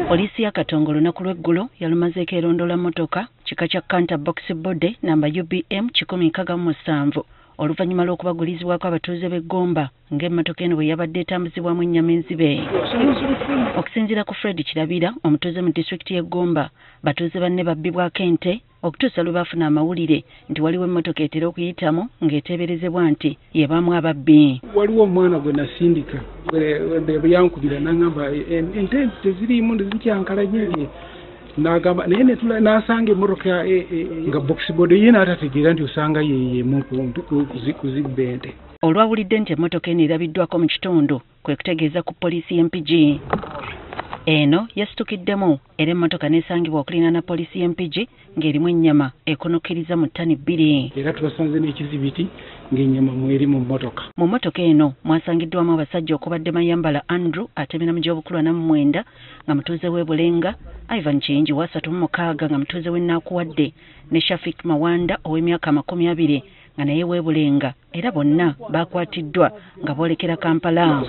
Polisi ya Katongo olunaku lw'eggulo yalumazeeko erondola mmotoka kika kya Kanta Box Body namba UBM 167 oluvannyuma lw'okubagulizibwako abatuuze b'e Gomba ng'emmotoka eno bwe yabadde etambuzibwamu ennyama enzibe. Okusinziira ku Fred Kirabira omutuuze mu disitulikiti y'e Gomba, batuuze banne babbibwako ente okutuusa lwe baafuna amawulire nti waliwo emmotoka etera okuyitamu ng'eteeberezebwa nti yebaamu ababbi. Waliwo omwana gwe nasindika bwe yankubira n'angamba ente teziriimu ndizikyankalanye n'agamba naye n'asanga emmotoka nga Box Body ye n'atategeera nti osanga yeyemu kuzibba ente. Olwawulidde nti emmotoka eno erabiddwako mu kitundu kwe kutegeeza ku poliisi y'Empigi. Eno yasitukiddemu era emmotoka n'esangibwa okulinaana poliisi y'Empigi ng'erimu ennyama ekonokkiriza mu ttani 2. Era tubasanze n'ekizibiti ng'ennyama mweri mu mmotoka. Mu mmotoka eno mwasangiddwamu abasajja okubadde Mayambala Andrew atemera mu gy'obukulu 49 nga mutuuze w'e Bulenga, Ivan Kiyingi wa 36 nga mutuuze w'e Naakuwadde ne Shafik Mawanda ow'emyaka 20 nga naye w'e Bulenga era bonna baakwatiddwa nga boolekera Kampala.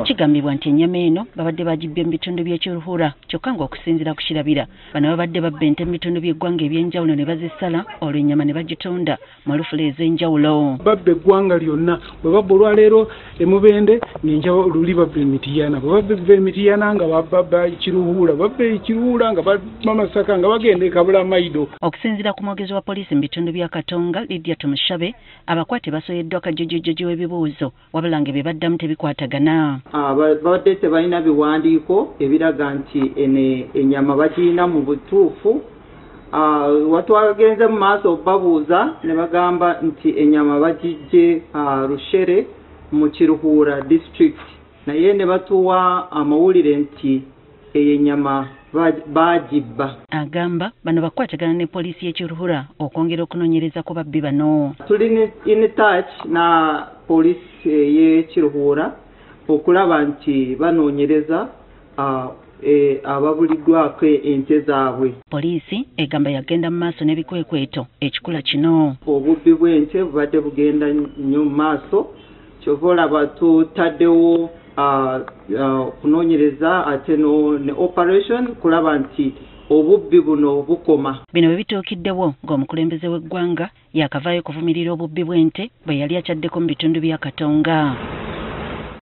Kigambibwa nti ennyama eno babadde bagibbye mu bitundu by'ekiruhura kyokka ng'okusinziira ku Kirabira bano babadde babba ente mu bitundu by'eggwanga eby'enjawulo ne bazisala olwo ennyama ne bagitunda mu lufula ez'enjawulo. Babba eggwanga lyonna bwe babba olwaleero Emubende ng'enjawulo luli babba Emitiyana bwe babba Emitiyana nga babba Kiruhura babba Ekiruhura nga babba Masaka nga bagenda e Kabulamaido. Okusinziira ku mwogezi wa poliisi mu bitundu bya Katonga Lydia Tumushabe, abakwate basoyeddwa kajjojjojo w'ebibuuzo wabula nga bye baddamu tebikwatagana. Babadde tebalina biwandiiko ebiraga nti ennyama bagirina mu butuufu. Watwagenze mu maaso babuuza ne bagamba nti ennyama bagijje Rushere mu Kiruhura district naye ne batuwa amawulire nti eyo ennyama bagibba. Agamba bano bakwatagana ne poliisi y'Ekiruhura okwongera okunoonyereza ku babbi bano. Tuli in touch na poliisi y'Ekiruhura okulaba nti banoonyereza ababuliddwako ente zaabwe. Poliisi egamba yagenda mu maaso n'ebikwekweto ekikula kino. Obubbi bw'ente bubadde bugenda nnyo mu maaso kyova olaba tutaddewo kunoonyereza ate ne operation kulaba nti obubbi buno bukoma. Bino bwe bituukiddewo ng'omukulembeze w'eggwanga yakavaayo kuvumirira obubbi bw'ente bwe yali akyaddeko mu bitundu bya Katonga.